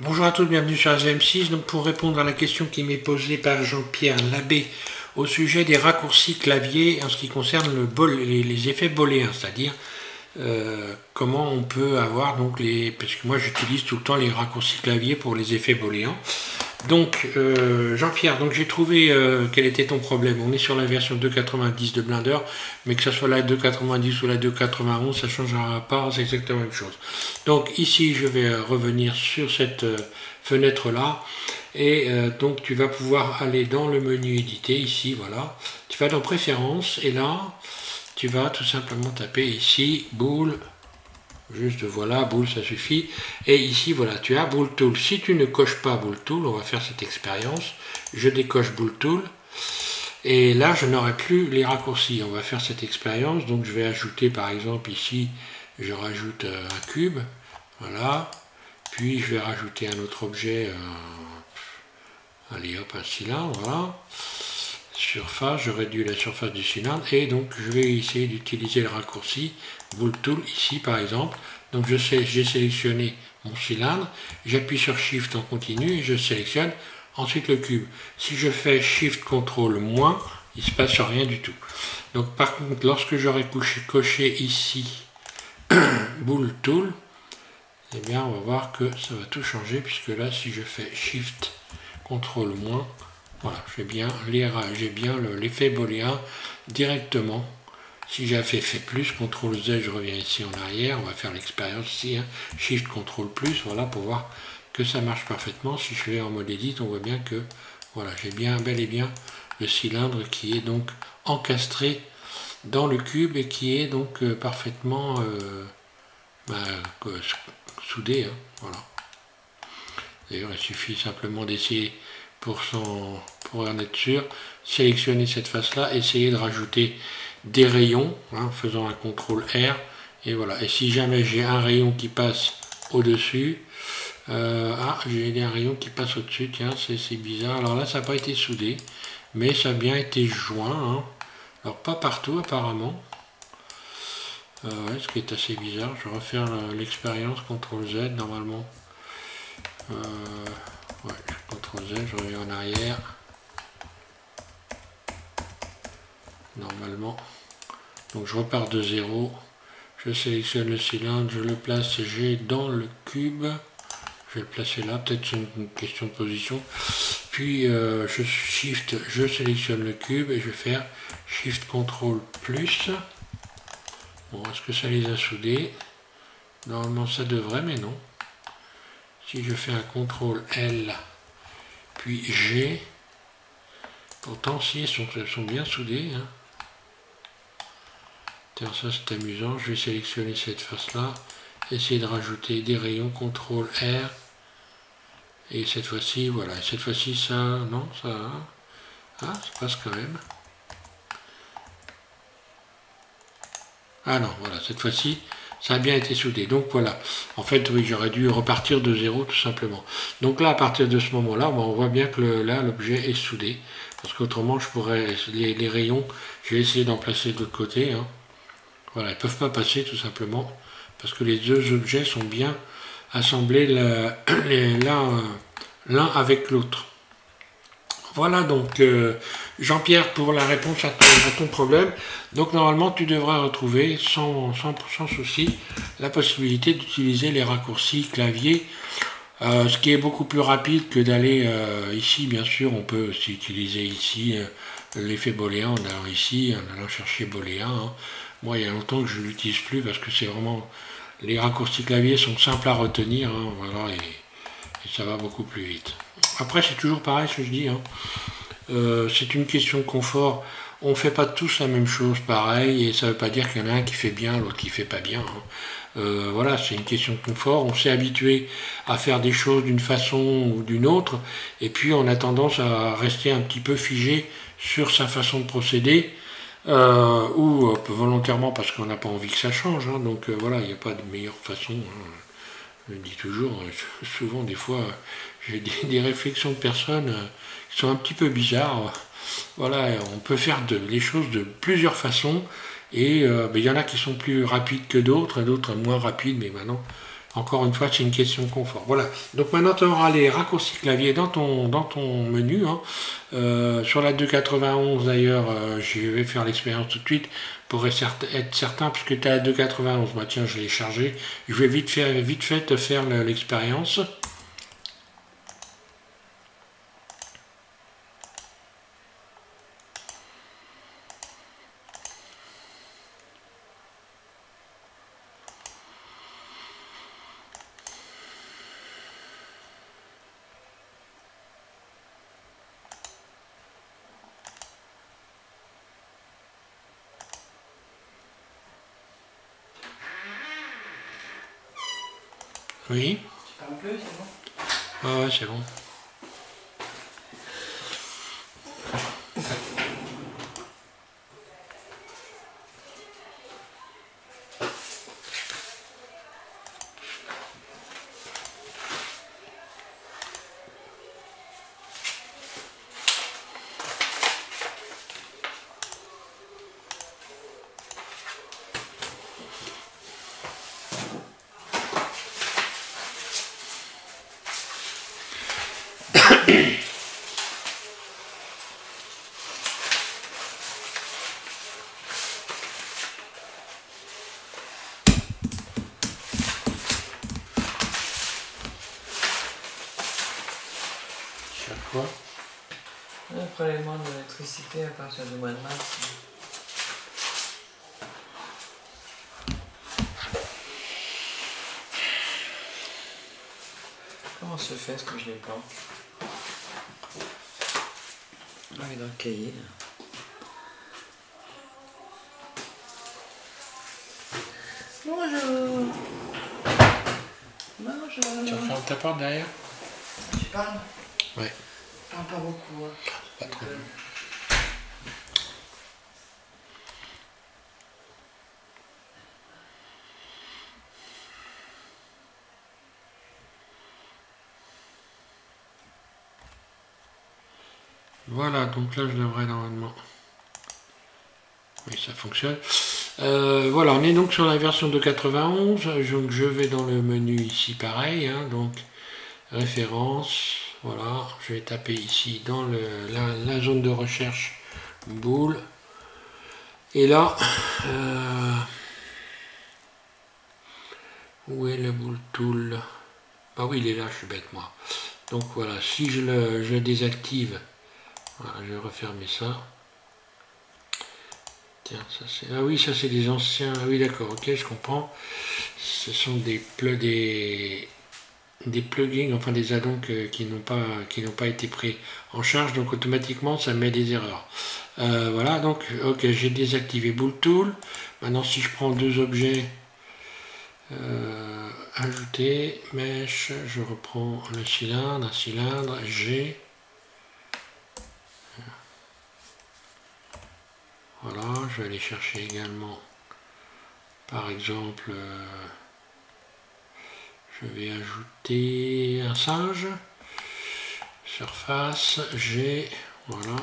Bonjour à tous, bienvenue sur AZM6. Donc pour répondre à la question qui m'est posée par Jean-Pierre Labbé au sujet des raccourcis clavier en ce qui concerne les effets booléens, c'est-à-dire comment on peut avoir donc les... Parce que moi j'utilise tout le temps les raccourcis clavier pour les effets booléens. Donc Jean-Pierre, donc j'ai trouvé quel était ton problème. On est sur la version 2.90 de Blender, mais que ce soit la 2.90 ou la 2.91, ça ne changera pas, c'est exactement la même chose. Donc ici je vais revenir sur cette fenêtre là, et donc tu vas pouvoir aller dans le menu éditer, ici voilà, tu vas dans préférences, et là tu vas tout simplement taper ici boule. Juste voilà, boule ça suffit. Et ici voilà, tu as boule tool. Si tu ne coches pas boule tool, on va faire cette expérience. Je décoche boule tool. Et là, je n'aurai plus les raccourcis. On va faire cette expérience. Donc je vais ajouter par exemple ici, je rajoute un cube. Voilà. Puis je vais rajouter un autre objet. Allez hop, un cylindre. Voilà. Surface, je réduis la surface du cylindre et donc je vais essayer d'utiliser le raccourci boule tool ici par exemple. Donc j'ai sélectionné mon cylindre, j'appuie sur shift en continu et je sélectionne ensuite le cube. Si je fais shift contrôle moins, il ne se passe rien du tout. Donc par contre lorsque j'aurai coché ici boule tool, eh bien on va voir que ça va tout changer, puisque là si je fais shift contrôle moins, voilà, j'ai bien l'effet booléen directement. Si j'ai fait plus, CTRL Z, je reviens ici en arrière, on va faire l'expérience ici, hein, Shift CTRL plus, voilà, pour voir que ça marche parfaitement. Si je vais en mode edit, on voit bien que, voilà, j'ai bien, bel et bien le cylindre qui est donc encastré dans le cube et qui est donc parfaitement soudé, hein, voilà. D'ailleurs, il suffit simplement d'essayer pour en être sûr, sélectionner cette face-là, essayer de rajouter des rayons, hein, en faisant un CTRL R, et voilà. Et si jamais j'ai un rayon qui passe au-dessus, j'ai un rayon qui passe au-dessus, tiens, c'est bizarre. Alors là, ça n'a pas été soudé, mais ça a bien été joint, hein. Alors pas partout apparemment. Ouais, ce qui est assez bizarre. Je vais refaire l'expérience CTRL Z normalement. Ouais, CTRL Z, je reviens en arrière. Normalement. Donc je repars de 0. Je sélectionne le cylindre, je le place G dans le cube. Je vais le placer là, peut-être c'est une question de position. Puis je sélectionne le cube et je vais faire Shift CTRL plus. Bon, est-ce que ça les a soudés? Normalement ça devrait, mais non. Si je fais un CTRL L, puis G, pourtant si ils sont bien soudés, hein. Tiens, ça c'est amusant, je vais sélectionner cette face-là, essayer de rajouter des rayons, CTRL R, et cette fois-ci, voilà, cette fois-ci ça, non, ça passe quand même. Ah non, voilà, cette fois-ci, ça a bien été soudé. Donc voilà, en fait, oui, j'aurais dû repartir de 0 tout simplement. Donc là, à partir de ce moment-là, on voit bien que là, l'objet est soudé. Parce qu'autrement, je pourrais, les rayons, je vais essayer d'en placer de l'autre côté, hein. Voilà, ils ne peuvent pas passer tout simplement, parce que les deux objets sont bien assemblés l'un avec l'autre. Voilà donc Jean-Pierre pour la réponse à ton problème. Donc normalement tu devras retrouver sans souci la possibilité d'utiliser les raccourcis clavier, ce qui est beaucoup plus rapide que d'aller ici. Bien sûr on peut aussi utiliser ici l'effet booléen en allant ici, en allant chercher booléen, hein. Moi il y a longtemps que je ne l'utilise plus parce que c'est vraiment, les raccourcis clavier sont simples à retenir, hein, voilà, et ça va beaucoup plus vite. Après c'est toujours pareil ce que je dis, hein. C'est une question de confort. On ne fait pas tous la même chose pareil, et ça ne veut pas dire qu'il y en a un qui fait bien, l'autre qui fait pas bien, hein. Voilà, c'est une question de confort. On s'est habitué à faire des choses d'une façon ou d'une autre, et puis on a tendance à rester un petit peu figé sur sa façon de procéder, ou volontairement parce qu'on n'a pas envie que ça change, hein. Donc voilà, il n'y a pas de meilleure façon, hein. Je le dis toujours, souvent des fois j'ai des réflexions de personnes qui sont un petit peu bizarres. Voilà, on peut faire les choses de plusieurs façons, et il y en a qui sont plus rapides que d'autres, et d'autres moins rapides, mais maintenant Encore une fois, c'est une question de confort. Voilà. Donc maintenant, tu auras les raccourcis clavier dans ton menu. Hein. Sur la 291, d'ailleurs, je vais faire l'expérience tout de suite pour être certain, puisque tu as la 291. Bah, tiens, je l'ai chargé. Je vais vite fait te faire l'expérience. Oui. Tu parles plus, c'est bon? Ah ouais, c'est bon. Quoi? Le prélèvement de l'électricité à partir du mois de mars. Comment se fait ce que je l'ai pas? Ah oui, dans le cahier. Bonjour. Bonjour. Tu refermes ta porte derrière? Tu parles? Ouais. Je parle pas beaucoup. Hein. Pas trop. Voilà, donc là je devrais normalement. Oui, ça fonctionne. Voilà, on est donc sur la version de 91. Donc je vais dans le menu ici, pareil. Hein, donc référence. Voilà, je vais taper ici dans la zone de recherche boule. Et là, où est le boule tool? Ah oui, il est là, je suis bête moi. Donc voilà, si je le désactive, voilà, je vais refermer ça. Tiens, ça c'est. Ah oui, ça c'est des anciens. Ah oui, d'accord, ok, je comprends. Ce sont des plugins, enfin des add-ons qui n'ont pas été pris en charge, donc automatiquement ça met des erreurs. Voilà, donc ok, j'ai désactivé Bool Tool. Maintenant, si je prends deux objets, ajouter, mèche, je reprends le cylindre, un cylindre, G. Voilà, je vais aller chercher également, par exemple, je vais ajouter un singe, surface, G, voilà.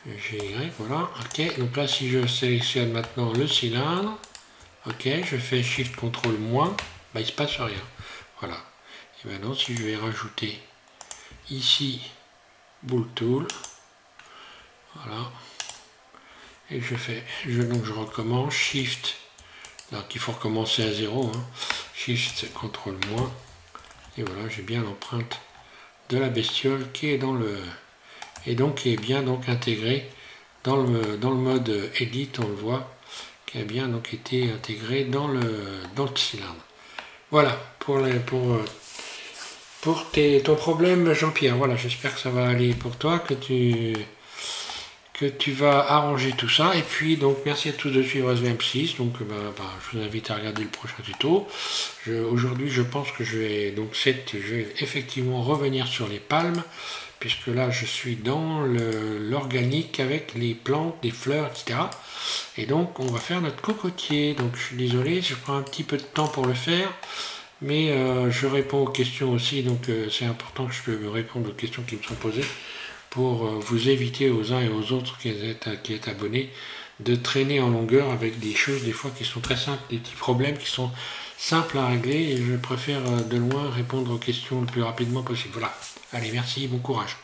GY, voilà, ok, donc là si je sélectionne maintenant le cylindre, ok, je fais Shift CTRL moins, bah, il ne se passe rien, voilà. Et maintenant si je vais rajouter ici Bool Tool, voilà, et donc je recommence, Shift, donc il faut recommencer à 0, hein. Shift CTRL moins, et voilà, j'ai bien l'empreinte de la bestiole qui est dans le... et donc qui est bien donc intégré dans le mode Edit, on le voit, qui a bien donc été intégré dans le cylindre. Voilà, pour ton problème, Jean-Pierre. Voilà, j'espère que ça va aller pour toi, que tu vas arranger tout ça. Et puis, donc, merci à tous de suivre SVM6. Donc, je vous invite à regarder le prochain tuto. Aujourd'hui, je pense que je vais effectivement revenir sur les palmes, puisque là, je suis dans l'organique avec les plantes, des fleurs, etc. Et donc, on va faire notre cocotier. Donc, je suis désolé, je prends un petit peu de temps pour le faire. Mais je réponds aux questions aussi, donc c'est important que je peux répondre aux questions qui me sont posées pour vous éviter aux uns et aux autres qui êtes abonnés de traîner en longueur avec des choses des fois qui sont très simples, des petits problèmes qui sont simples à régler, et je préfère de loin répondre aux questions le plus rapidement possible. Voilà. Allez, merci, bon courage.